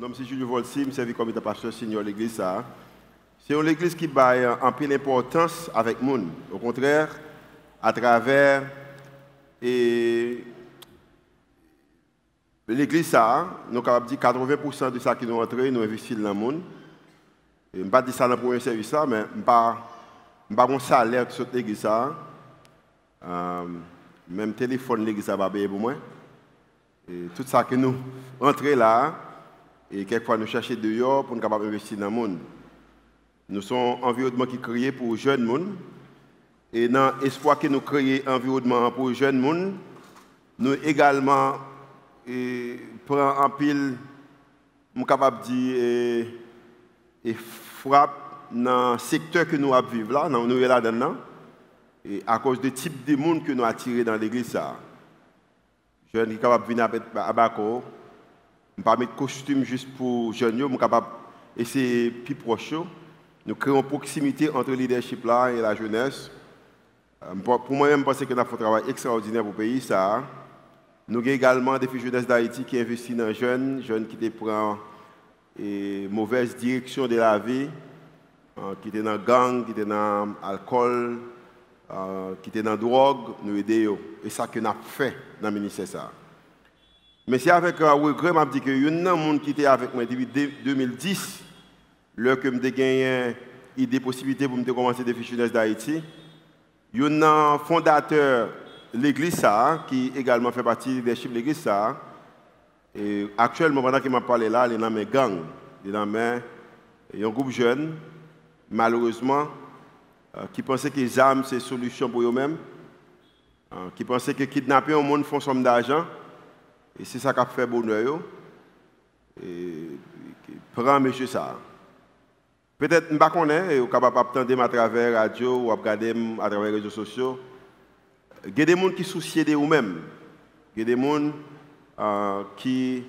Mon nom c'est Julio Volsi, je suis comme pasteur senior de l'église. C'est une église qui a en pile importance avec le monde. Au contraire, à travers l'église, nous sommes capables de dire 80% de ça qui nous entré, nous investissons dans le monde. Je ne vais pas dire ça dans le premier service, mais je n'ai pas un salaire sur l'église. Même téléphone, l'église va payer pour moi. Et tout ça que nous entrons là, et quelquefois nous cherchons dehors pour nous capables d'investir dans le monde. Nous sommes un environnement qui est créé pour les jeunes monde. Et dans l'espoir que nous créons un environnement pour les jeunes monde, nous également prenons en pile, nous sommes capables de dire, et frappe dans le secteur que nous vivons là, nous sommes là-dedans, et à cause du type de monde que nous attirons dans l'église. Les jeunes qui sont capables de venir à Bako, je ne pas mettre costume juste pour les jeunes, je suis capable d'essayer plus proche. Nous créons une proximité entre le leadership là et la jeunesse. Pour moi-même, je pense que nous avons fait un travail extraordinaire pour le pays. Nous avons également des filles jeunesse d'Haïti qui investissent dans les jeunes qui prennent une mauvaise direction de la vie, qui étaient dans le gang, qui étaient dans l'alcool, qui étaient dans la drogue, nous aidons. Et c'est ça que nous avons fait dans le ministère. Mais c'est avec un regret, je dis que il y a un monde qui était avec moi depuis 2010, lorsque je me gagné des possibilités pour me commencer des filles jeunesse d'Haïti. Il y a un fondateur de l'église qui également fait partie du leadership de l'église. Et actuellement, pendant qu'il m'a parlé là, il est dans mes gangs. Il est dans un groupe jeune, malheureusement, qui pensait que les armes, c'est une solution pour eux-mêmes. Qui pensait que kidnapper un monde font somme d'argent. Et c'est ça qui a fait bonheur. Et prend monsieur ça. Peut-être que je ne sais pas, vous capable d'entendre à travers la radio ou à regarder à travers les réseaux sociaux. Il y a des gens qui soucient de eux-mêmes. Il y a des gens qui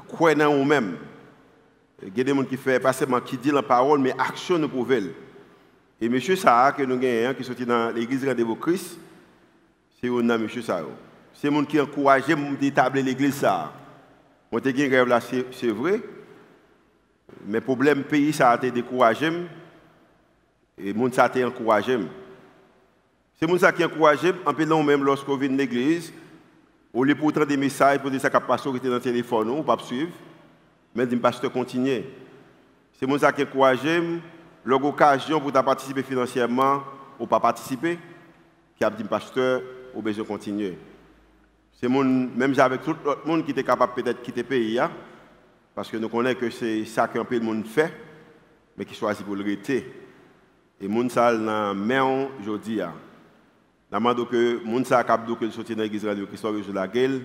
croient en eux-mêmes. Il y a des gens qui font pas seulement qui disent la parole, mais action nous prouve. Et monsieur ça que nous avons qui sorti dans l'église Rendez-vous Christ, c'est un monsieur ça. C'est les gens qui encouragent d'établir l'église ça. Moi j'ai une rêve là, c'est vrai. Mais le problème pays, ça a été découragé. Et les gens ça a été encouragé. C'est les gens qui encouragé, en peu même lorsqu'on vient de l'église, au lieu pour des messages, pour dire ça que pasteur était dans le téléphone, ou pas suivre, mais le pasteur continue. C'est les gens qui encouragé, l'occasion pour participer financièrement, ou pas participer, qui a dit pasteur, ou besoin de continuer. C'est même avec tout le monde qui était capable peut-être de quitter le pays. Parce que nous connaissons que c'est ça qu'un peu le monde fait, mais qui choisit pour le rester. Et le monde ça dans main aujourd'hui. Nous demandons que le monde ça capable de sortir dans l'église de Christophe de la gueule.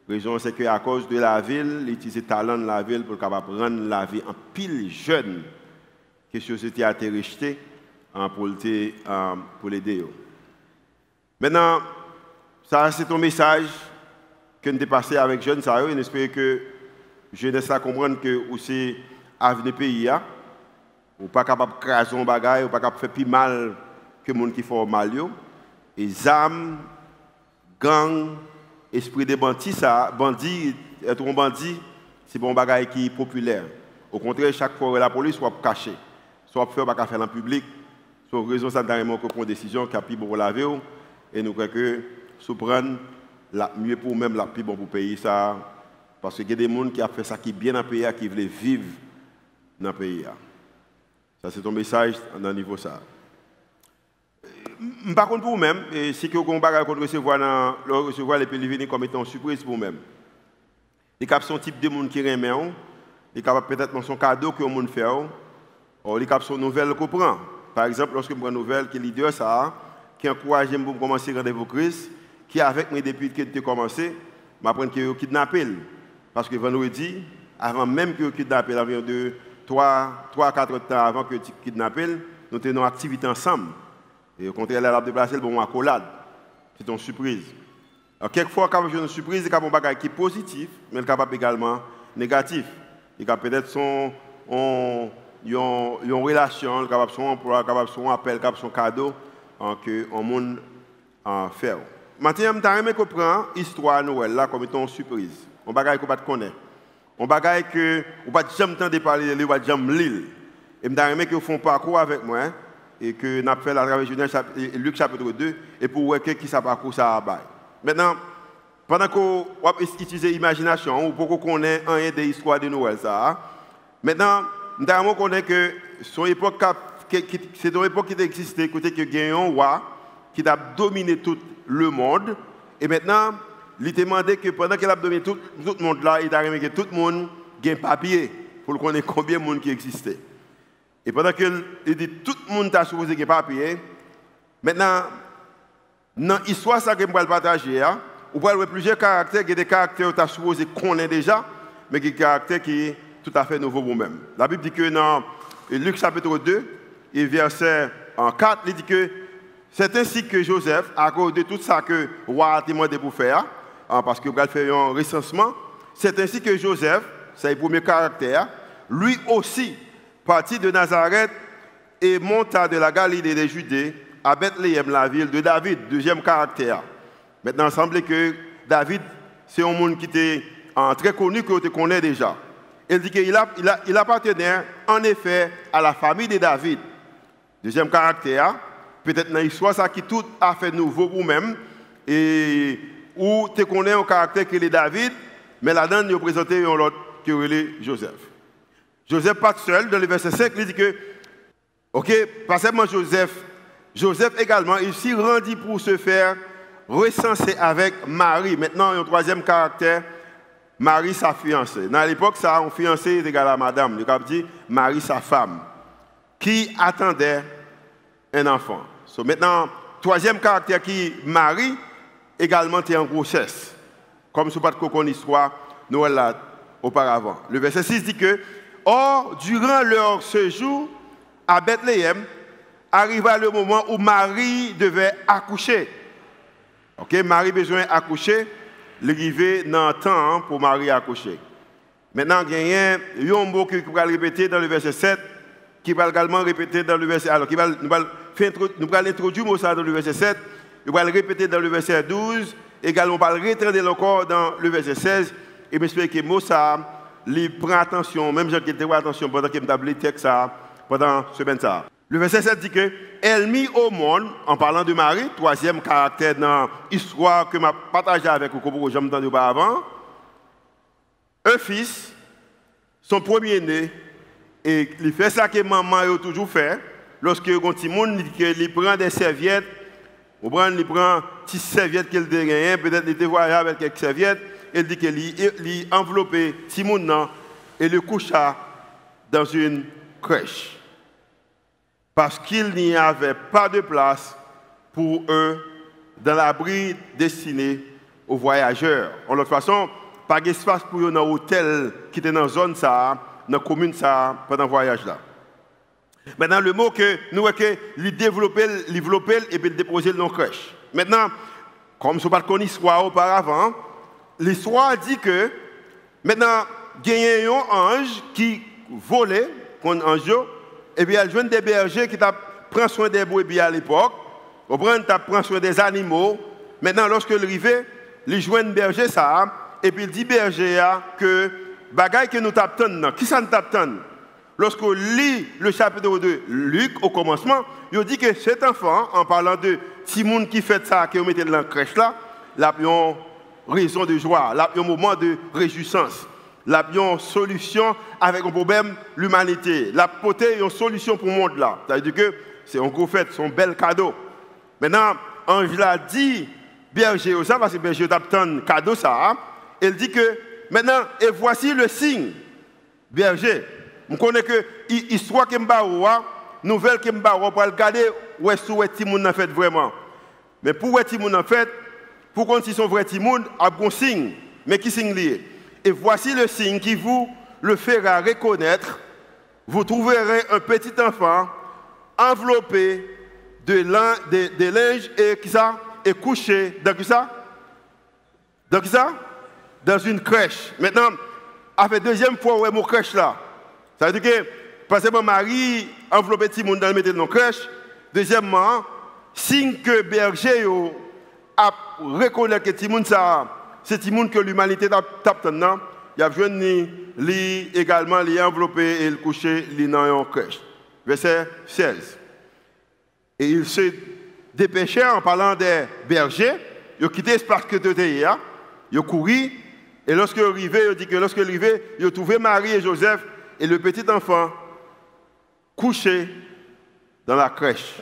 La raison c'est qu'à cause de la ville, il utilise le talent de la ville pour capable rendre la vie en pile jeune que la société a été rejetée pour l'aider. Maintenant, ça c'est ton message que nous avons passé avec jeunes. Et j'espère que jeunesse à comprendre que aussi avenir pays ou pas capable de craser un bagage ou pas capable de faire plus mal que les gens qui font mal et âmes gang esprit de bandit être un bandit c'est un bagage qui est populaire. Au contraire, chaque fois la police soit caché soit faire pas faire en public sur raison ça dernièrement que prend décision qui a plus bon pour la vie et nous croyons que sous prendre la mieux pour même la plus bon pour pays ça. Parce qu'il y a des gens qui ont fait ça qui est bien dans le pays, qui veulent vivre dans le pays. Ça, c'est ton message dans le niveau ça. Par contre, pour vous-même, si vous avez un bagage qu'on recevoir les pays venir comme étant une surprise pour vous-même. Les capables sont type de gens qui remettent, les capables peut-être son cadeau que vous fait, ou les capables sont nouvelles qu'on prend. Par exemple, lorsque je prends une nouvelle qui est leader, qui encourage pour commencer Rendez-vous Christ, qui est avec moi depuis que tu as commencé, m'apprendre que vous kidnappé. Parce que vendredi, avant même que vous kidnappez, environ de 3-4 temps avant que tu kidnappes, nous tenons une activité ensemble. Et au contraire, elle a déplacé le bon accolade. C'est une surprise. Alors, quelquefois, quand j'ai une surprise, il y a un bagage qui est positif, mais il est capable également négatif. Il y a peut-être une relation, capable son emploi, capable son appel, capable son cadeau que le monde fait. Maintenant, je vais comprendre l'histoire de Noël là, comme étant une surprise. On ne peut pas connaître. on bagaille que ou pas jamais temps de parler, ou pas jamais lire. Et me aimé que vous font parcours avec moi hein, et que n'a fait à travers Luc chapitre 2 et pour voir qui ça parcours ça a bail. Maintenant pendant qu'on utilise l'imagination ou pour qu'on connaît un des histoires de Noël ça. Maintenant nous connaît que son époque c'est une époque qui existait côté que gagne un roi qui a dominé tout le monde et maintenant il t'a demandé que pendant qu'il a dominé tout le monde là, il a remarqué que tout le monde a un papier pour connaître combien de monde qui existait. Et pendant qu'il dit tout le monde a supposé qu'il y a un papier, maintenant, dans l'histoire que je vais partager, vous voyez plusieurs caractères, il y a des caractères que vous supposé connaître déjà, mais il y a des caractères qui sont tout à fait nouveaux pour vous-même. La Bible dit que dans Luc chapitre 2, et verset 4, il dit que c'est ainsi que Joseph, à cause de tout ça que le roi a demandé pour faire, parce qu'il va faire un recensement, c'est ainsi que Joseph, c'est le premier caractère, lui aussi partit de Nazareth et monta de la Galilée des Judées à Bethléem, la ville de David, deuxième caractère. Maintenant, il semble que David, c'est un monde qui était très connu, que tu connais déjà. Il dit qu'il appartenait en effet à la famille de David. Deuxième caractère, peut-être dans l'histoire, ça qui tout a fait nouveau pour vous-même, et où tu connais un caractère qui est David, mais là-dedans, il a présenté un autre qui est Joseph. Joseph pas seul, dans le verset 5, il dit que, ok, pas seulement Joseph également, il s'y rendit pour se faire recenser avec Marie. Maintenant, il y a un troisième caractère, Marie, sa fiancée. Dans l'époque, ça, un fiancé est égal à madame, il a dit Marie, sa femme, qui attendait un enfant. So, maintenant, troisième caractère qui Marie, également est en grossesse. Comme ce pas de qu'on histoire, Noël là auparavant. Le verset 6 dit que, or, durant leur séjour à Bethléem, arriva le moment où Marie devait accoucher. Ok, Marie besoin d'accoucher, l'arrivée dans le temps pour Marie accoucher. Maintenant, il y a un mot qui va répéter dans le verset 7, qui va également répéter dans le verset. Alors, nous allons introduire le mot dans le verset 7, nous allons le répéter dans le verset 12, également, on va le retraiter encore dans le verset 16, et j'espère que mot ça, il prend attention, même j'ai été attention pendant que je me le texte pendant ce semaine. Le verset 7 dit que elle mit au monde, en parlant de Marie, troisième caractère dans l'histoire que je partagé avec vous, que j'ai entendu auparavant, un fils, son premier-né, et il fait ça que maman a toujours fait, lorsque un petit monde il prend des serviettes, il prend des petites serviettes qu'il a peut-être il voyage avec quelques serviettes, il dit qu'il a enveloppé petit monde et le coucha dans une crèche. Parce qu'il n'y avait pas de place pour eux dans l'abri destiné aux voyageurs. En l'autre façon, pas d'espace pour eux dans l'hôtel qui était dans la zone, dans la commune pendant le voyage là. Maintenant, le mot que nous avons que développer et puis déposer dans la crèche. Maintenant, comme ce n'est pas une histoire auparavant, l'histoire dit que maintenant, il y a un ange qui volait, un ange, et puis il y a des bergers qui prennent soin des brebis à l'époque, ils prennent soin des animaux. Maintenant, lorsque il arrive, il joue un berger ça, et puis il dit berger que bagaille que nous t'attendons, qui ça nous attend? Lorsqu'on lit le chapitre de Luc au commencement, il dit que cet enfant, en parlant de Timoun qui fait ça, qui met dans la crèche là, il a une raison de joie, il a un moment de réjouissance. Il a une solution avec un problème, l'humanité. Il a porté une solution pour le monde là. C'est-à-dire que c'est un gros fait, c'est un bel cadeau. Maintenant, Ange l'a dit, berger, ça, parce que berger t'attend un cadeau ça. Il dit que maintenant, et voici le signe, berger. Je connais que l'histoire que je nouvelle que je pour regarder où est-ce que Timoun a fait vraiment. Mais pour Timoun en fait, pour qu'on si son vrai Timoun, il y a un signe. Mais qui signe lié? Et voici le signe qui vous le fera reconnaître. Vous trouverez un petit enfant enveloppé de linge et couché dans qui ça? Dans qui ça? Dans une crèche. Maintenant, avec deuxième fois où est mon crèche là. Ça veut dire que, parce que Marie enveloppé petit monde dans le dans crèche. Deuxièmement, signe que berger a reconnu que petit monde ça. C'est le monde que l'humanité tape maintenant, il a besoin lui également lui envelopper et le coucher dans une crèche. Verset 16. Et il se dépêchait en parlant des bergers, il a quitté l'espace que tu étais là, il a couru, et lorsque il arrivait, il dit que lorsque il arrivait, il a trouvé Marie et Joseph et le petit enfant couché dans la crèche.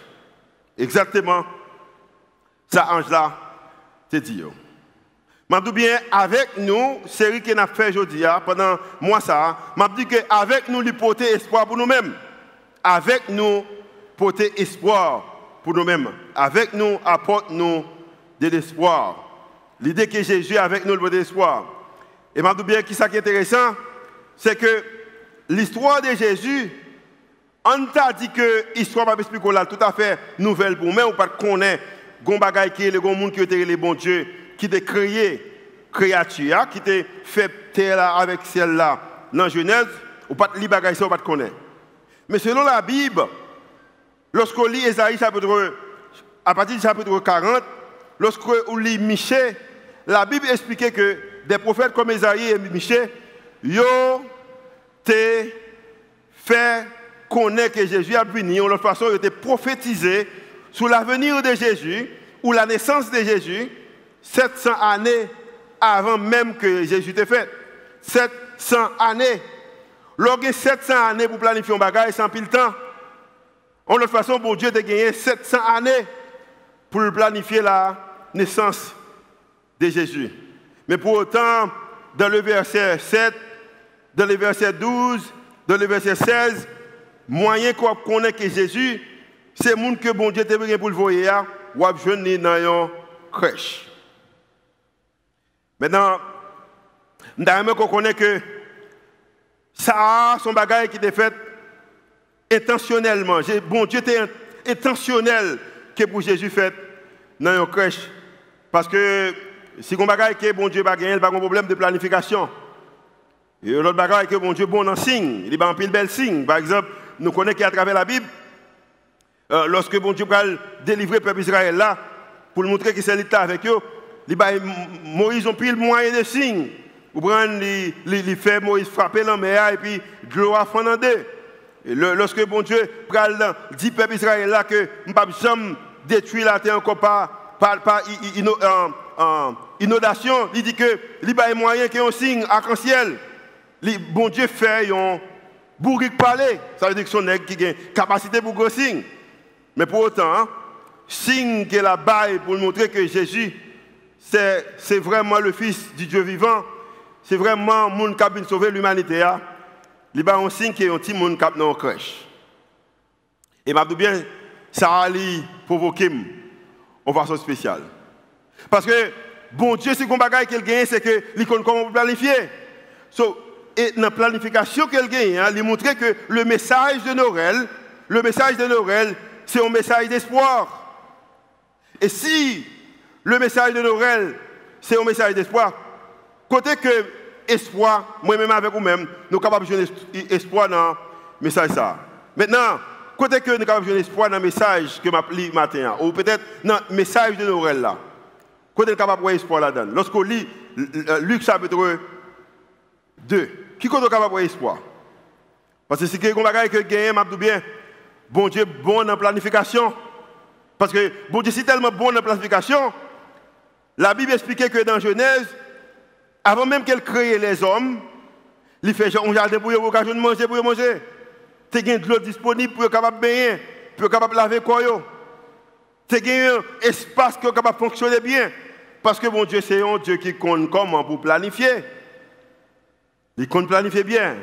Exactement, ça ange là, c'est dit. Je dis bien, avec nous, série qu'on a fait aujourd'hui, pendant moi ça, je dis qu'avec nous, il porter espoir pour nous-mêmes. Avec nous, porter espoir pour nous-mêmes. Avec nous, apporte-nous de l'espoir. L'idée que Jésus est avec nous, le porter espoir. Et je dis bien, qui est intéressant, c'est que l'histoire de Jésus, on t'a dit que l'histoire va expliquer là tout à fait nouvelle pour moi, ou pas connaître gon bagay qui est le monde qui était les bons dieux qui t'a créé créature qui t'a fait terre avec celle-là dans Genèse ou pas li bagay ça ou pas connaître. Mais selon la Bible, lorsqu'on lit Ésaïe chapitre à partir du chapitre 40, lorsqu'on lit Michée, la Bible expliquait que des prophètes comme Ésaïe et Michée, yo te fait connaître que Jésus a venu, de toute façon, il était prophétisé sur l'avenir de Jésus ou la naissance de Jésus 700 années avant même que Jésus t'ait fait. 700 années. Lorsque 700 années pour planifier un bagage sans pile temps. De toute façon, bon Dieu t'a gagné 700 années pour planifier la naissance de Jésus. Mais pour autant, dans le verset 7, dans le verset 12, dans le verset 16, moyen qu'on connaît que Jésus, c'est le monde que bon Dieu t'a gagné pour le voir, ou à jeune dans une crèche. Maintenant, nous devons connaître que ça, son bagage qui était fait intentionnellement. Bon Dieu était intentionnel que pour Jésus fait dans une crèche. Parce que si on bagage que bon Dieu va gagner, il n'y a pas de problème de planification. Et l'autre bagage que bon Dieu bon en signe, il y a un pile bel signe. Par exemple, nous connaissons qu'à travers la Bible, lorsque bon Dieu va délivrer le peuple Israël là, pour lui montrer que c'est l'État avec eux, Moïse a pris le moyen de signes. Vous prenez, il fait Moïse frapper la mer et puis de l'eau a fondé en deux. Et lorsque bon Dieu dit peuple Israël là que je ne vais jamais détruire la terre encore par inondation, il dit que il y a moyen qu'il y ait un signe arc-en-ciel. Bon Dieu fait un bourrique parler. Ça veut dire que son nègre qui a une capacité pour gros signe. Mais pour autant, signe que la baille pour montrer que Jésus, c'est vraiment le Fils du Dieu vivant. C'est vraiment le monde qui a sauvé l'humanité. Il y a un signe qui est un petit monde qui a dans la crèche. Et je dis bien, ça a provoqué en façon spéciale. Parce que, bon Dieu, si on bagaille qu'il gagne, c'est que il connaît comment planifier. Et dans la planification qu'elle gagne, il montre que le message de Noël, c'est un message d'espoir. Et si le message de Noël, c'est un message d'espoir, côté que espoir, moi-même avec vous-même, nous sommes capables de jouer espoir dans le message. Maintenant, côté que nous sommes capables de jouer espoir dans le message que je lis matin, ou peut-être dans le message de Noël, là, côté nous sommes capables de jouer espoir là-dedans. Lorsqu'on lit Luc chapitre 2, qui est capable de jouer espoir? Parce que si quelqu'un qui gagne, je dis bien, bon Dieu bon dans la planification. Parce que bon Dieu, c'est tellement bon dans la planification, la Bible expliquait que dans Genèse, avant même qu'elle crée les hommes, il fait un jardin pour l'occasion de manger, pour manger. Tu as de l'eau disponible pour être capable de baigner, pour être capable de laver quoi. Tu as un espace qui est capable de fonctionner bien. Parce que bon Dieu, c'est un Dieu qui compte comment pour planifier. Il compte planifier bien.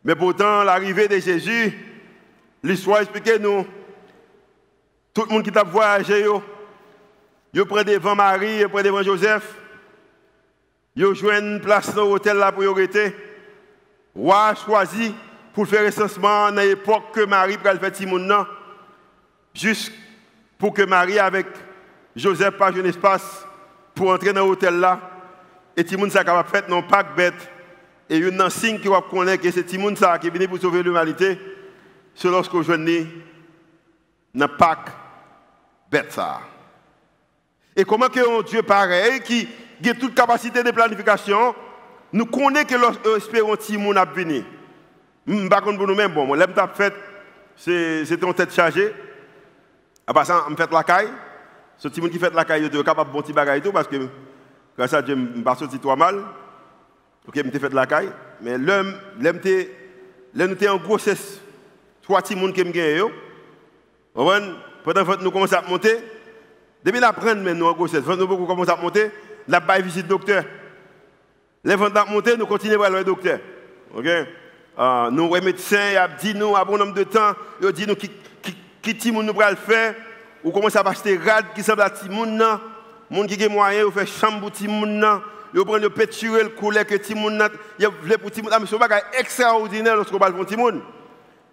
Mais pourtant, l'arrivée de Jésus, l'histoire explique nous, tout le monde qui t'a voyagé, il prend devant Marie, il prend devant Joseph, il joue une place dans l'hôtel là pour y rester. Roi choisi pour faire recensement dans l'époque que Marie pral faire Timon, juste pour que Marie avec Joseph passe un espace pour entrer dans l'hôtel là. Et Timon ça capable faire non pas bête. Et il y a un signe qui va connaître que c'est Timon ça qui est venu pour sauver l'humanité. C'est lorsque je n'ai dans Pâques bête ça. Et comment que un Dieu pareil qui a toute capacité de planification nous connaissons que l'espérance petit monde a venu. Par contre, pour nous-mêmes, bon, l'aime t'a fait, c'était en tête chargée. Après ça, on fait la caille. Ce petit monde qui fait la caille, il est capable de bon petit bagage et tout, parce que grâce à Dieu, je ne suis pas sorti trop mal. Ok, je fait la caille. Mais l'homme, nous étions en grossesse. 3 petits monde qui me gagnent. Pendant que nous commençons à monter, depuis la prendre nous en grossesse, nous commençons à monter, la baille visite docteur. Les ventes à monter, nous continuons à aller au docteur. Ok? Nous, les médecins, ils ont dit nous, à bon nombre de temps, ils ont dit nous qui petit monde nous va le faire, ou commence à acheter rad qui semble à petit monde, monde qui a moyen, ou fait chambre pour petit monde, ils prennent le péturer le couler que petit monde, ils veulent pour petit monde, mais c'est un bagage extraordinaire lorsqu'on parle pour petit monde.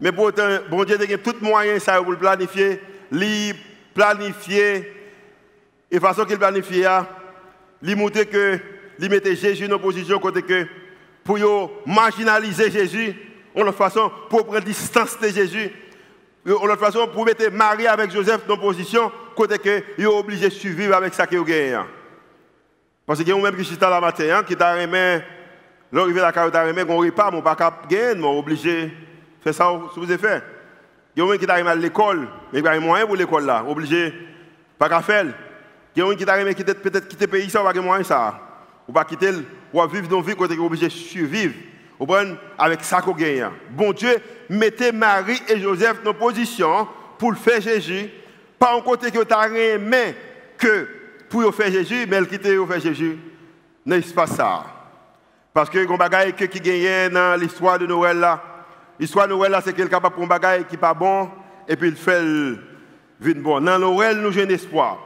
Mais pour autant, bon Dieu a tout moyen ça pour le planifier, et façon qu'il planifie, il montre que il mettait Jésus dans une position côté que pour marginaliser Jésus, de l'autre façon pour prendre distance de Jésus, de l'autre façon pour mettre Marie avec Joseph dans une position côté que il est obligé de survivre avec ça qu'il a. Parce que même qui sont là matin qui t'a remis l'arrivée de la carotte t'a remis qu'on repas mon pas cap gagner, mais obligé faire ça ce vous avez fait. Il y a même qui t'a remis à l'école, mais il y a moyen pour l'école là, obligé pas qu'à faire. Il y a même qui t'a remis peut-être quitter le pays ça pas moyen ça. Ou pas quitter, ou vivre dans une vie côté obligé de survivre. Ou prendre avec ça qu'on gagne. Bon Dieu, mettez Marie et Joseph dans position pour faire Jésus. Pas en côté que tu as aimé que pour faire Jésus, mais quitter pour faire Jésus. N'est-ce pas ça? Parce que les bagaille qui gagne dans l'histoire de Noël là, l'histoire de Noël là, c'est qu'il est capable de faire un bagaille qui n'est pas bon, et puis il fait le vite bon. Dans Noël, nous avons un espoir.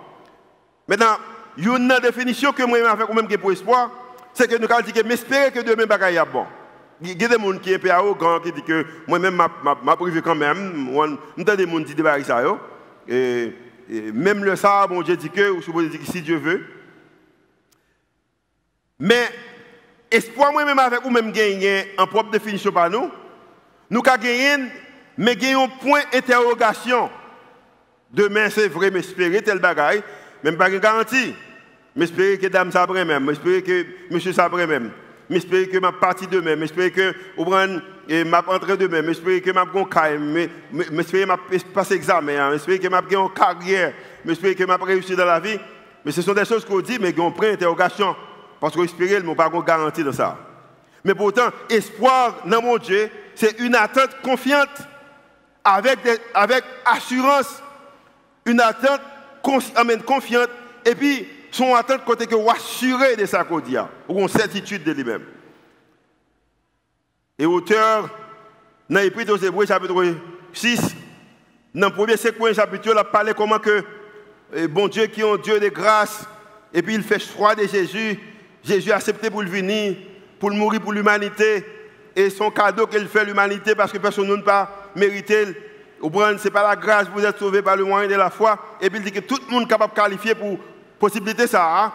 Maintenant, il y a une définition que moi avec ou même qui pour espoir, c'est que nous avons dit que m'espérer que demain bagaille est bon. Il y a des gens qui sont un peu arrogants qui disent que moi-même m'a privé quand même. Nous avons des gens qui disent ça. Et même le ça, bon Dieu dit que, ou supposé dire que si Dieu veut. Mais espoir moi-même avec ou même gagner en propre définition par nous, nous avons gagné, mais gagnons point d'interrogation. Demain c'est vrai, m'espérer tel bagaille. Même pas une garantie. M'espérer que dame ça après même. M'espérer que monsieur ça après même. M'espérer que ma partie demain. M'espérer que ma entrée demain. M'espérer que ma gon caille. M'espérer que ma passe examen. M'espérer que ma gon carrière. M'espérer que ma réussir dans la vie. Mais ce sont des choses qu'on dit mais qu'on prend interrogation parce qu'on espérer ils n'ont pas de garantie dans ça. Mais pourtant espoir dans mon Dieu, c'est une attente confiante avec assurance, une attente confiante, et puis son attente côté que assuré de sa codia, ou une certitude de lui-même. Et auteur, dans l'Épître aux Hébreux, chapitre 6, dans le premier séquence chapitre, il a parlé comment que bon Dieu qui est un Dieu de grâce, et puis il fait choix de Jésus, Jésus a accepté pour le venir, pour le mourir pour l'humanité, et son cadeau qu'il fait à l'humanité parce que personne n'a pas mérité. Ce n'est pas la grâce, vous êtes sauvés par le moyen de la foi. Et puis il dit que tout le monde est capable de qualifier pour possibilité ça. Hein?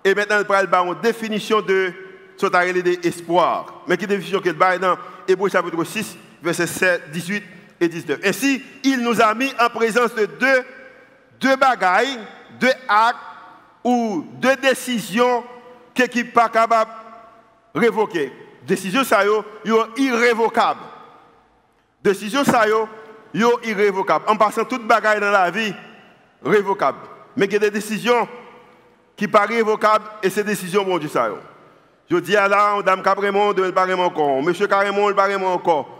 Et maintenant, il parle de définition de ce espoir. Mais quelle définition qu'il parle dans Hébreux chapitre 6, versets 18 et 19. Ainsi, il nous a mis en présence de deux bagailles, 2 actes ou 2 décisions qui n'est pas capable de révoquer. Décision ça yo irrévocable. Décision ça yo irrévocable. En passant toute bagaille dans la vie, révocable. Mais il y a des décisions qui ne sont pas révocables et ces décisions, mon Dieu, ça. Je dis à la dame Cabrémont, de ne pas vraiment encore. Monsieur Carrémont, il ne pas vraiment encore.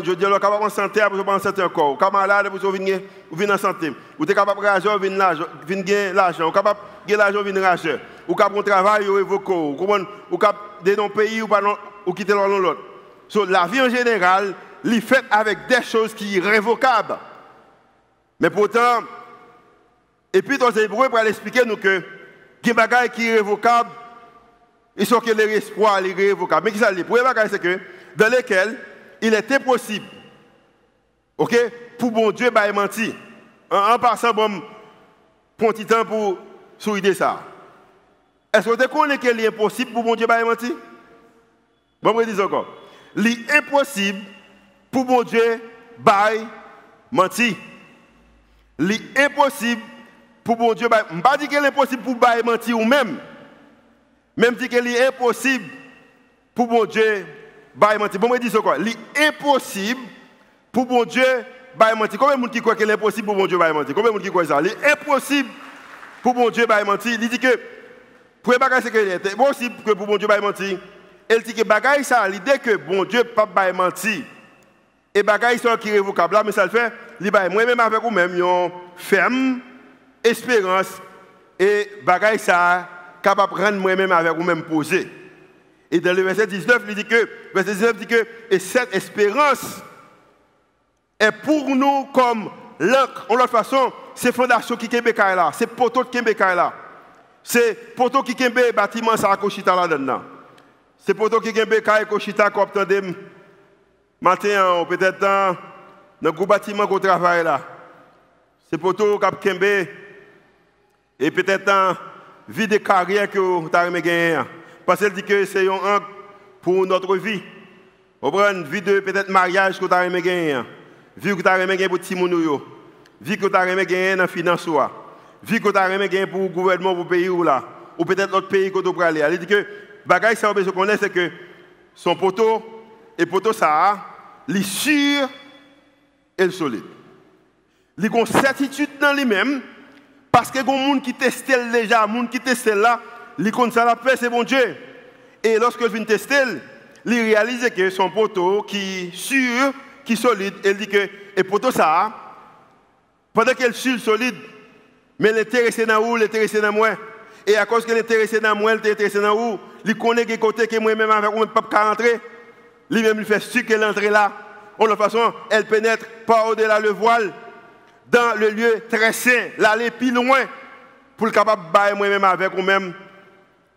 Je dis à la capable en santé, vous pas en santé encore. Vous êtes malade, vous venez en santé. Vous êtes capable de l'argent, vous venez l'argent. Vous êtes capable de l'argent, vous venez l'argent. Vous êtes capable de travail, vous révoquez. Vous êtes capable de dans le pays ou quitter l'autre. La vie en général, il fait avec des choses qui sont irrévocables. Mais pourtant, et puis dans les Hébreux, pour expliquer nous que les bagages qui sont irrévocables, ils sont que les espoirs, les irrévocables. Mais qui ça dit? Pour les bagages, c'est que dans lesquels il était possible, ok, pour bon Dieu, bah, mentir. En passant, bon, pour un petit temps pour souligner ça. Est-ce que vous connaissez qu'il est impossible pour bon Dieu, bah, mentir? Bon, je dis encore. Il est impossible pour bon Dieu, bail, mentir. Il est impossible pour bon Dieu, je ne pas dire qu'il est impossible pour bail mentir ou même. Même dire qu'il est impossible pour bon Dieu bailler mentir. Bon, moi dis quoi? L'impossible pour bon Dieu bailler mentir. Combien de monde qui croit que l'impossible pour bon Dieu bailler mentir? Combien de monde qui croit ça? L'impossible pour bon Dieu bailler mentir. Il dit que pour les bagages c'est que c'est possible que pour bon Dieu bailler mentir. Il dit que bagaille ça, l'idée que bon Dieu pas bailler mentir. Et bagaille ça qui est révocable là, mais ça le fait, il baille moi-même avec vous-même, yon ferme espérance et bagaille ça capable de rendre moi-même avec vous-même posé. Et dans le verset 19, il dit que verset 19 dit que et cette espérance est pour nous comme l'encre. En l'autre façon, c'est fondation qui kembe là, c'est poteau qui kembe là. C'est poteau qui kembe bâtiment ça kochita là dedans. C'est poteau qui kembe kay kochita ko attendem matin peut-être dans le gros bâtiment qu'on travaille là. C'est poteau qui kembe et peut-être dans vie de carrière que vous avez gagné. Parce qu'elle dit que c'est un angle pour notre vie. Vous prenez vie de peut-être mariage que vous avez gagné. Vie que vous avez gagné pour Timounouyo. Vie que vous avez gagné dans la finance. Vie que vous avez gagné pour le gouvernement, pour le pays ou là. Ou peut-être l'autre pays que vous aller. Elle dit que bagaille ça on connaît c'est que son poteau et poteau ça il est sûr et solide. Il a une certitude dans lui-même parce que les gens qui testent déjà, les gens qui testent là, ils connaissent ça la paix, c'est bon Dieu. Et lorsque je viens tester, il réalise que son poteau qui est sûr, qui est solide, il dit que et poteau ça, pendant qu'elle est sûr, solide, mais l'intéressé dans où, l'intéressé dans moi. Et à cause que l'intéressé dans moi, l'intéressé dans où, il connaît que côté que moi-même avec moi, je ne peux pas rentrer. Lui-même, il fait sûr qu'elle entre là. De toute façon, elle pénètre par au-delà le voile, dans le lieu très saint, l'aller plus loin, pour le capable de bailler moi-même avec vous-même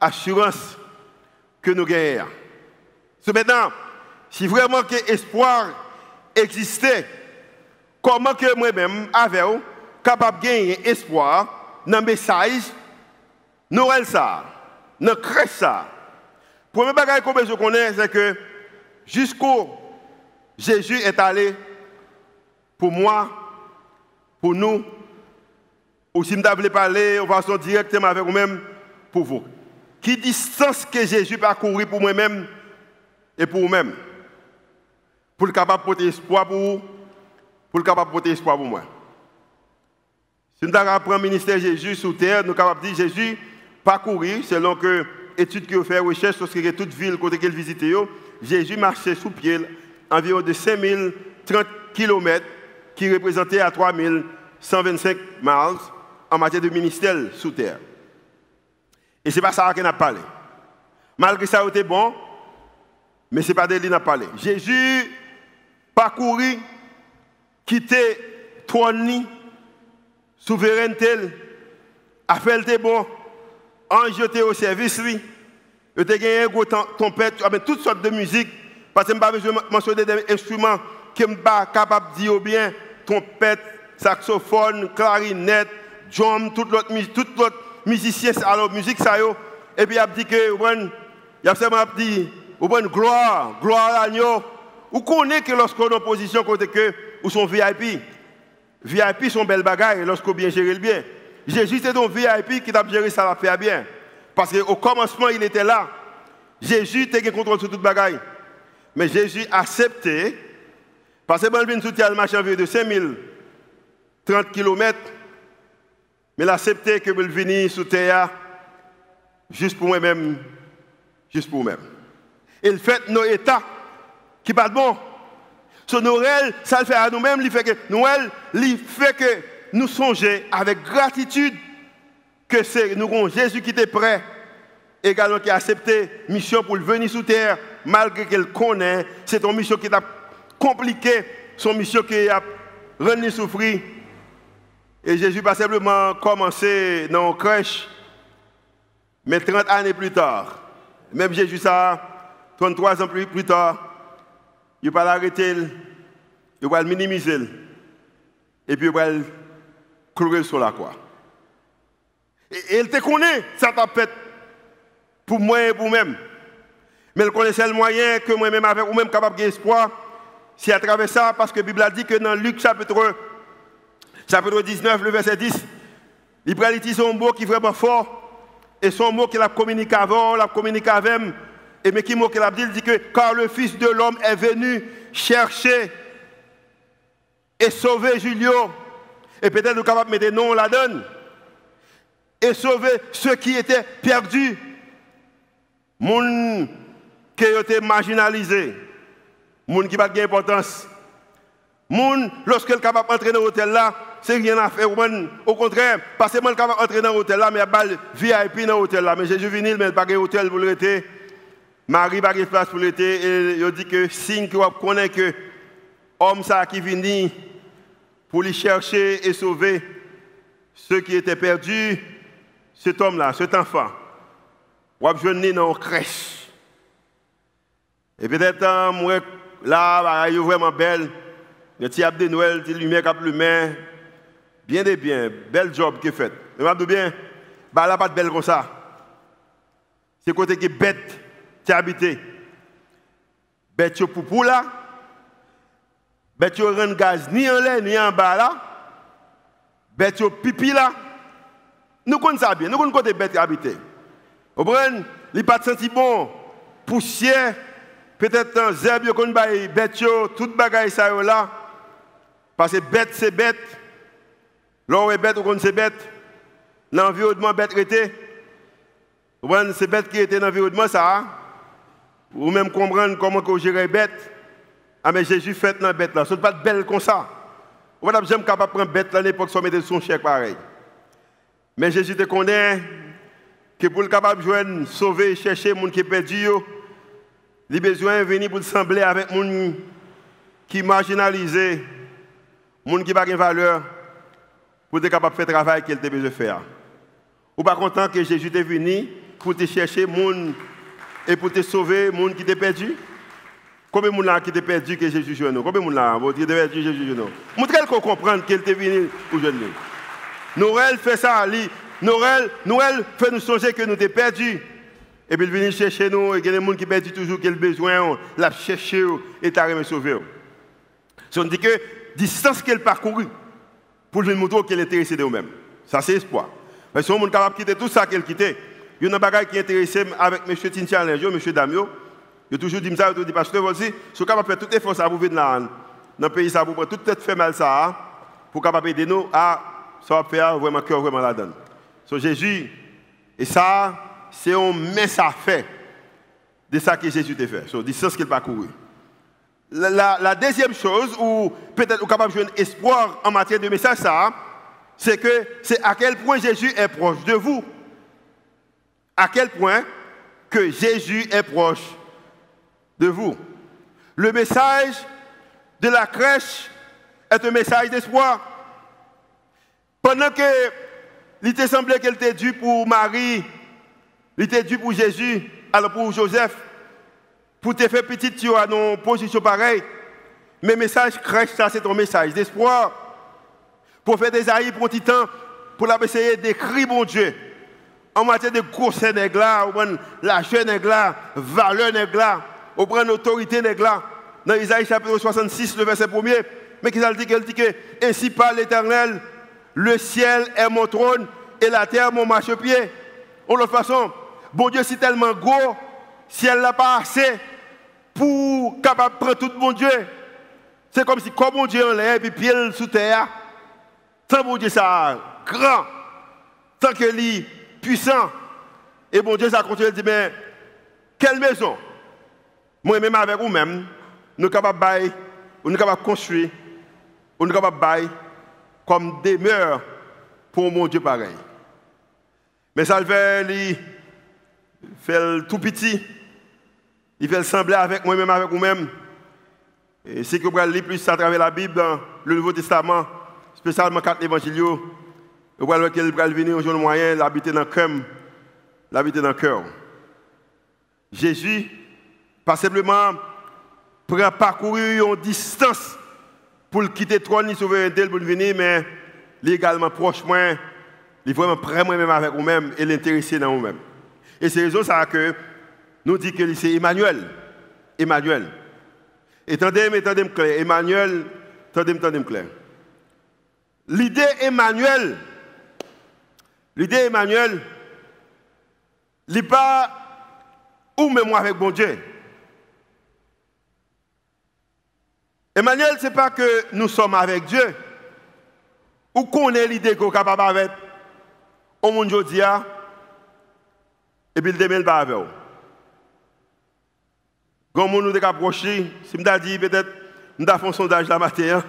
assurance que nous gagnons. C'est maintenant, si vraiment que espoir existait, comment que moi-même, avec vous, capable de gagner espoir dans le message, Noël ça, dans le crèche ça. Le premier bagage que je connais, c'est que jusqu'où Jésus est allé pour moi, pour nous, ou si je voulais parler en façon directement avec vous-même, pour vous. Qui distance que Jésus parcouru pour moi-même et pour vous-même? Pour le capable de porter espoir pour vous, pour le capable de porter espoir pour moi. Si nous avons le ministère de Jésus sur terre, nous sommes capables de dire Jésus parcourir, selon que études qui ont fait recherche sur toute ville côté qu'elle visite, Jésus marchait sous pied environ de 5030 km qui représentait à 3125 miles en matière de ministère sous terre. Et ce n'est pas ça qu'on a parlé. Malgré ça, c'était bon, mais ce n'est pas de lui qu'on a parlé. Jésus parcourit, quitté trône, souveraineté, a fait le bon, en jeté au service, lui. Il a gagné une trompette, toutes sortes de musique, parce que je n'ai pas besoin de mentionner des instruments qui ne sont pas capables de dire bien, trompette, saxophone, clarinette, drum, tout l'autre musicien, alors musique ça yo, et puis il a dit que, il a seulement dit, gloire à l'agneau. Vous connaissez que lorsqu'on est en position côté que, ou sont VIP. VIP sont belles bagailles lorsqu'on bien gère le bien. Jésus était un VIP qui a géré ça la fait bien. Parce qu'au commencement, il était là. Jésus était contrôle sur toute bagaille. Mais Jésus a accepté, parce que bon, il vient le marché de 5030 km, mais il a accepté que je vienne sous terre juste pour moi-même. Juste pour moi-même. Il fait nos états qui parlent bon. Sur Noël, ça le fait à nous-mêmes, il fait que Noël, il fait que nous songeons avec gratitude que c'est nous Jésus qui était prêt, également qui a accepté mission pour venir sous terre, malgré qu'elle connaît, c'est une mission qui est compliquée, son mission qui a rendu souffrir. Et Jésus pas simplement commencé dans une crèche, mais 30 années plus tard, même Jésus ça, 33 ans plus tard, il va l'arrêter, il va le minimiser, et puis il va le clouer sur la croix. Et il te connaît, ça t'a fait pour moi et pour moi-même. Mais il connaissait le moyen que moi-même avec ou même capable d'espoir, c'est à travers ça, parce que la Bible a dit que dans Luc chapitre 19, le verset 10, il prend son mot qui est vraiment fort, et son mot qu'il a communiqué avant, l'a communiqué avec, Et mais qui mot qu'il a dit, il dit que car le Fils de l'homme est venu chercher et sauver Julio. Et peut-être nous sommes capables de mettre non la donne. Et sauver ceux qui étaient perdus. Moun qui étaient marginalisés. Moun qui n'ont pas d'importance. Moun, lorsque le capable d'entrer dans l'hôtel là, c'est rien à faire. Au contraire, parce que le capable d'entrer dans l'hôtel là, mais il y a pas VIP dans l'hôtel là. Mais Jésus venu, mais il n'y a pas d'hôtel pour l'été. Marie n'a pas de place pour l'été. Et il dit que signe que vous connaissez que l'homme qui vient pour lui chercher et sauver ceux qui étaient perdus, cet homme-là, cet enfant, vous avez jeune dans une crèche. Et peut-être, là, il est vraiment belle. Le petit de Noël, le petit lumière cap lumière. Bien de bien, bel job qui est fait. Mais je dis bien, bah là pas de belle comme ça. C'est côté qui est bête, qui habité. Bête yo poupou là. Bête yo rend gaz ni en l'air ni en bas là. Bête yo pipi là. Nous connaissons ça bien, nous connaissons côté bête qui habité. Vous comprenez? Il pas de senti bon, poussière, peut-être un zèbre yo kon bay bête yo, toute bagaille ça yo là. Parce que bête, c'est bête. L'or est bête, ou c'est bête. L'environnement bête était. C'est bête qui était dans l'environnement, ça. Ou même comprendre comment on gère bête. Ah, mais Jésus fait dans la bête là. Ce n'est pas de belle comme ça. On va jamais capable de prendre bête là à l'époque sans mettre son chèque pareil. Mais Jésus te connaît que pour le capable de joindre, sauver, chercher les gens qui sont perdus, il a besoin de venir pour sembler avec les gens qui sont marginalisés. Les gens qui n'ont pas de valeur pour être capable de faire le travail qu'il a besoin de faire. Ou pas content que Jésus est venu pour te chercher les gens et pour te sauver les gens qui étaient perdus? Combien de gens qui étaient perdus que Jésus joue nous? Combien de gens qui étaient perdus que Jésus joue nous? Montrez qu'on comprend qu'il est venu pour jouer nous. Noël fait ça. Noël fait nous songer que nous étions perdus. Et puis il vient chercher nous et il y a des gens qui perdus toujours qui ont besoin, la chercher et t'arriver sauver. Si on dit que distance qu'elle parcouru pour lui montrer qu'elle est intéressée de nous-mêmes. Ça, c'est espoir. Mais si on est capable de quitter tout ça qu'elle quittait, il y a un bagage qui est intéressé avec M. Tintian, M. Damio. Il a toujours dit ça, il a dit, pasteur, voici, si on est capable de faire tout effort pour venir dans le pays, ça pour tout tête fait mal ça, pour capable aider nous, ça va faire vraiment cœur vraiment la donne. So, Jésus, et ça, c'est un message fait de ça que Jésus t'a fait. So, distance qu'il parcouru. La deuxième chose, ou peut-être capable de jouer un espoir en matière de message, c'est que c'est à quel point Jésus est proche de vous. À quel point que Jésus est proche de vous. Le message de la crèche est un message d'espoir. Pendant que il te semblait qu'elle était due pour Marie, il était due pour Jésus, alors pour Joseph, pour te faire petite tu as une position pareille. Mais message crèche, ça c'est ton message d'espoir. Pour faire des aïeux pour un petit temps, pour essayer d'écrire mon Dieu. En matière de course nègre, la jeune nègre, valeur nègre, on prend l'autorité nègre. Dans Isaïe chapitre 66, le verset 1er, mais qu'elle dit que ainsi parle l'Éternel, le ciel est mon trône et la terre mon marchepied. En l'autre façon, bon Dieu c'est tellement gros, si elle n'a pas assez pour capable prendre tout bon Dieu. C'est comme si comme bon Dieu en l'air et puis pied sous terre. Tant bon Dieu ça grand, tant que lui puissant. Et bon Dieu ça continue de dire mais quelle maison? Moi-même avec vous-même, nous sommes capables de bailler, nous sommes capables de construire, nous sommes capables de bailler comme demeure pour mon Dieu pareil. Mais ça le fait tout petit, il fait sembler avec moi-même, avec vous-même. Et si vous lire plus à travers la Bible, dans le Nouveau Testament, spécialement 4 évangiles, vous voyez qu'il va venir au jour moyen, l'habiter dans le cœur. L'habiter dans le cœur. Jésus, pas simplement prend parcourir une distance pour quitter le trône, souveraineté pour venir, mais il est également proche moi, il est vraiment près moi-même avec vous-même et l'intéressé dans vous-même. Et c'est raison ça que nous dit que c'est Emmanuel. Emmanuel. Et tendez-moi clair. Emmanuel, tendez-moi clair. L'idée Emmanuel, il n'est pas ou même avec bon Dieu. Emmanuel, ce n'est pas que nous sommes avec Dieu, ou qu'on ait l'idée qu'on est capable avec au monde aujourd'hui, et puis le demain, pas avec vous. Quand nous nous approché, si je dit peut-être, nous avons fait un sondage la matin,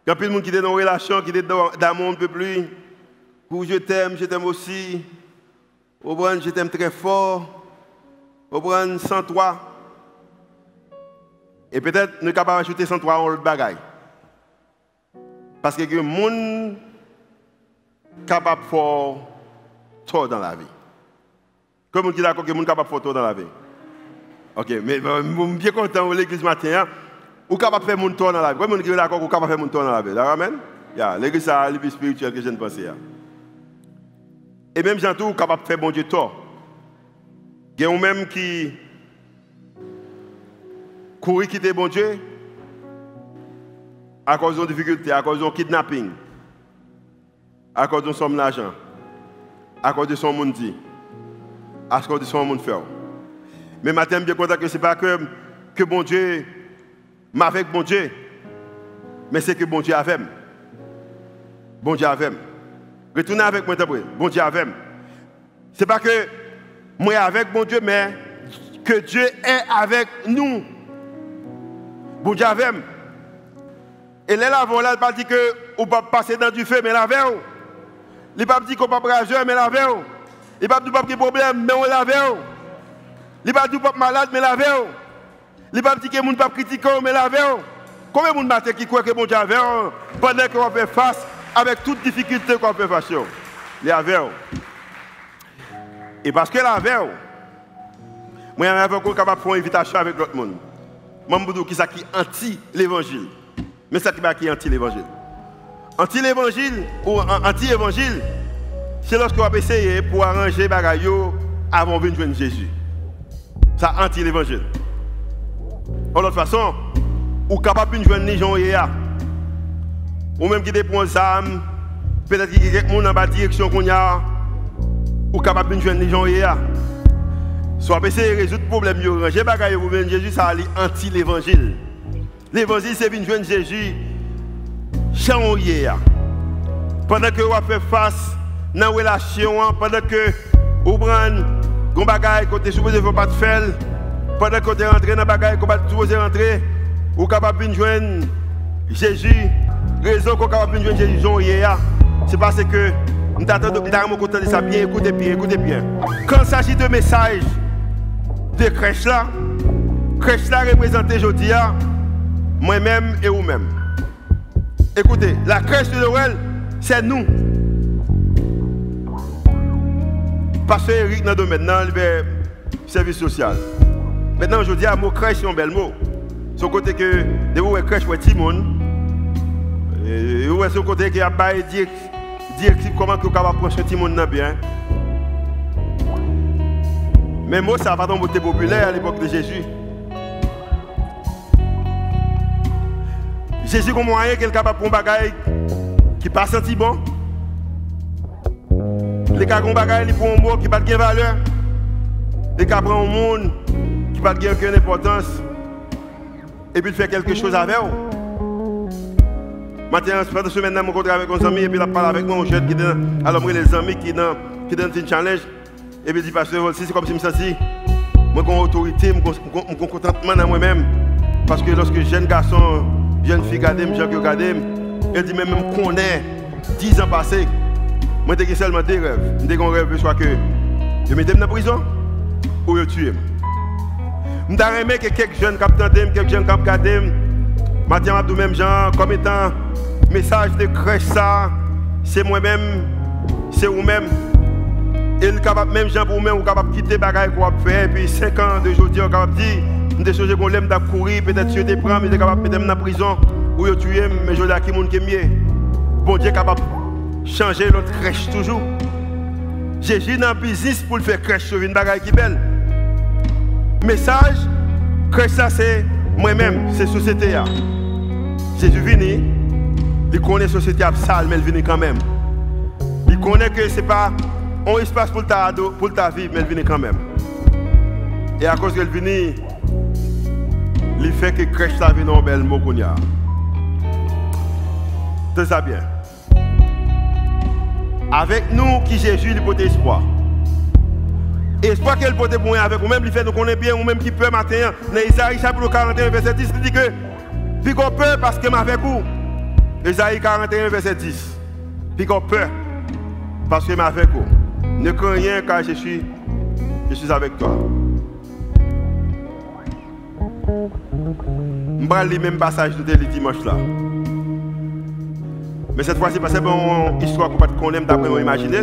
il y a plus de gens qui sont dans une relation, qui sont dans un monde un peu plus, où je t'aime aussi, je t'aime très fort, sans toi. Et peut-être nous sommes capables d'ajouter 103 en l'autre bagaille. Parce que le monde est capable de faire tort dans la vie. Comme on dit d'accord que le monde est capable de faire tort dans la vie. Ok, mais je suis bien content de l'église matin. Ou capable de faire mon tort dans la vie. Comme on dit d'accord qu'on est capable de faire mon tort dans la vie. Amen? L'église, c'est la vie spirituelle que je ne pensais. Et même gens tout capable de faire bon Dieu tort. Il y a même qui courir quitter bon Dieu à cause de difficultés, à cause de kidnapping, à cause de son l'argent, à cause de son monde dit, à cause de son monde fait. Mais maintenant, je suis bien content que ce n'est pas que bon Dieu m'a avec bon Dieu, mais c'est que bon Dieu avec. Bon Dieu avec. Retournez avec moi, bon Dieu avec. Ce n'est pas que moi avec bon Dieu, mais que Dieu est avec nous. Bon Dieu avec. Et là, il ne pas dire que on ne peut pas passer dans du feu, mais la veille. Il ne peut pas dire qu'on ne peut pas rager, mais la veille. Il ne peut pas dire qu'on n'a pas de problème, mais on la veille. Il ne peut pas dire qu'on n'est pas malade, mais la veille. Il ne peut pas dire que les gens ne peuvent pas critiquer, mais la veille. Combien de gens qui croient que bon Dieu avec pendant qu'on fait face avec toutes les difficultés qu'on peut faire? Les avec. Et parce que la veille, moi, je suis capable de faire une invitation avec l'autre monde. Je me dis que c'est qui anti-l'évangile. Mais c'est qui est anti-l'évangile. Anti-l'évangile ou anti-évangile, c'est lorsqu'on va essayer pour arranger les bagailles avant de venir Jésus. C'est anti-l'évangile. De toute façon, ou capable de joindre les gens hier. Ou même qui dépend des âmes, peut-être qu'il y a quelqu'un dans la direction qu'on a, ou capable de joindre les gens hier. Soit essayer de résoudre le problème, ranger les bagailles pour venir Jésus, ça est anti-l'évangile. L'évangile, c'est de joindre Jésus chaque hier. Pendant que vous faites face à une relation, pendant que vous prenez des bagailles que vous supposé pas faire, pendant que vous rentrez dans les bagailles que vous supposé rentrer, vous êtes capable de joindre Jésus. La raison que vous êtes capable de joindre Jésus hier, c'est parce que nous avons content de ça bien, écoutez bien. Quand il s'agit de messages de crèche là représente aujourd'hui moi-même et vous-même. Écoutez, la crèche de Noël, c'est nous. Pasteur Eric dans le domaine, dans le service social. Maintenant, aujourd'hui, le mot crèche, c'est un bel mot. Son côté que, de vous, crèche pour tout le monde. Et vous, son côté qui a pas dit comment vous pouvez approcher tout le monde bien. Mais moi, ça n'a pas été populaire à l'époque de Jésus. Jésus comme moyen qu'il est capable de prendre un bagage qui pas senti bon. Les cas de bagage pour un mot qui pas de valeur. Les cas prend un monde qui pas de aucune importance. Et puis il fait quelque chose avec eux. Maintenant, pendant semaine, je me rencontre avec un ami et puis il parle avec moi, un jeune qui est dans, alors les amis qui dans une challenge. Et puis il dit, pasteur, c'est comme si je me sentais, moi j'ai une autorité, j'ai un contentement dans moi-même. Parce que lorsque jeune garçon, jeune fille regarde, jeune qui regarde, elle dit même qu'on est 10 ans passés. Moi j'ai seulement des rêves. J'ai un rêve soit que je me mette dans la prison ou je tue. Je suis aimé que quelques jeunes capteurs, quelques jeunes qui regardent, maintenant tout même gens comme étant message de crèche ça, c'est moi-même, c'est vous-même. Et le capable même gens pour vous-même, vous capable quitter les bagages qu'on a fait, puis 5 ans d'aujourd'hui, on capable dire des choses qu'on aime d'aller courir, peut-être sur des prends, mais est capable peut-être dans la prison ou tu tuer, mais je dis à qui monde qui est mieux. Bon Dieu est capable de changer notre crèche toujours. Jésus dans le business pour le faire crèche sur une bagaille qui est belle. Message, crèche ça c'est moi-même, c'est la société. Jésus vient, il connaît la société sale, mais il vient quand même. Il connaît que ce n'est pas un espace pour ta vie, mais il vient quand même. Et à cause qu'elle vient, il fait que crèche la vie dans un bel mot qu'on y a. C'est ça bien. Avec nous, qui Jésus, il porte espoir. Espoir qu'elle porte pour nous avec nous, même il fait nous connaît bien, ou même qui peut matin. Dans Isaïe chapitre 41, verset 10, il dit que, puis qu'on peut parce que avec vous. Isaïe 41, verset 10. Puis qu'on peut parce que avec vous. Ne crains rien car je suis avec toi. Je vais lire le même passage de le dimanche là. Mais cette fois-ci, parce que c'est une histoire qu'on aime d'après moi imaginer.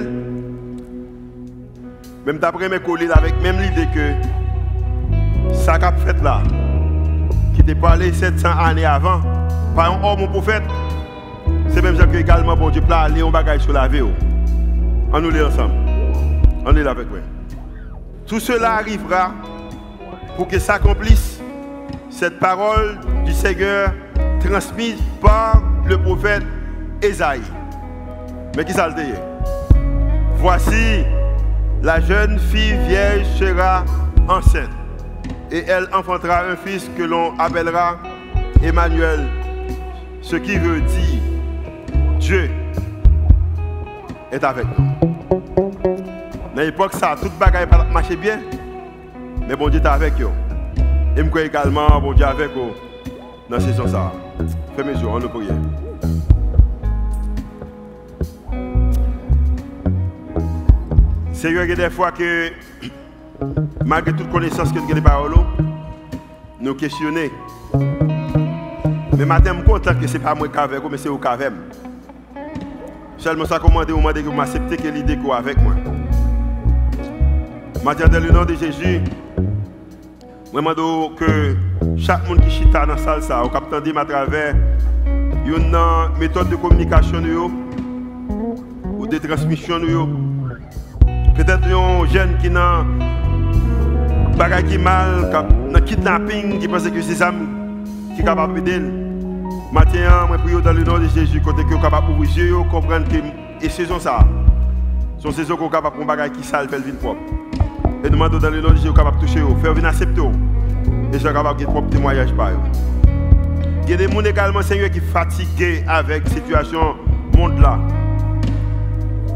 Même d'après mes collègues, avec même l'idée que ça qu'a fait là, qui était parlé 700 années avant, par un homme ou prophète, c'est même ça que également bon Dieu peut aller en bagage sur la vie. On nous lit ensemble. On est là avec moi. Tout cela arrivera pour que s'accomplisse cette parole du Seigneur transmise par le prophète Esaïe. Mais qui ça le dit? Voici, la jeune fille vierge sera enceinte et elle enfantera un fils que l'on appellera Emmanuel, ce qui veut dire Dieu est avec nous. Dans l'époque, ça, toute bagaille marchait bien, mais bon Dieu est avec eux. Et je crois également, bon Dieu est avec eux dans cette saison. Ça. Fais mes yeux, on nous prie. Seigneur, il y a des fois que, malgré toute connaissance que nous avons des paroles, nous questionnons. Mais maintenant, je suis content que ce n'est pas moi qui avec vous, mais c'est vous qui avec moi. Seulement, ça commande au moment que vous m'acceptez que l'idée que vous avec moi. Maintenant, dans le nom de Jésus, je demande que chaque monde qui chita dans la salle, ça, au capitaine à travers une méthode de communication ou de transmission. Peut-être un jeune qui n'a pas qui mal, qui a kidnapping, qui pense que c'est ça qui est capable d'aider. Maintenant, je prie dans le nom de Jésus, côté que est capable d'ouvrir les yeux, comprendre que et saison ça. Son saison qu'on est capable de faire qui sale, faire le vin propre. Et nous demandons dans le nom de Jésus, capable de toucher, faire venir accepter. Et je suis capable de faire propre témoignage par eux. Il y a des gens également, Seigneur, qui sont fatigués avec la situation du monde là.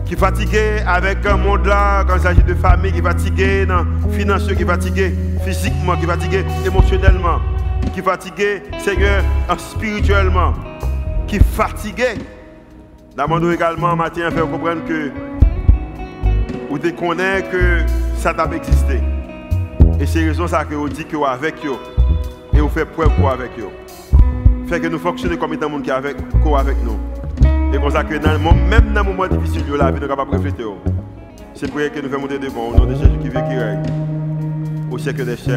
Qui sont fatigués avec un monde là, quand il s'agit de famille, qui sont fatigués dans financier, qui sont fatigués physiquement, qui sont fatigués émotionnellement, qui sont fatigués, Seigneur, spirituellement, qui sont fatigués. Nous demandons également, matin, à faire comprendre que vous connaissez que ça doit exister. Et c'est raison ça que vous dites que vous avec eux et vous faites preuve pour avec eux. Fait que nous fonctionnons comme étant monde qui est avec nous. Et comme ça que même dans le moment difficile de la vie, nous sommes capables de refléter. C'est pour que nous faisons monter de bon au nom de Jésus qui veut qui règne au siècle des siècles.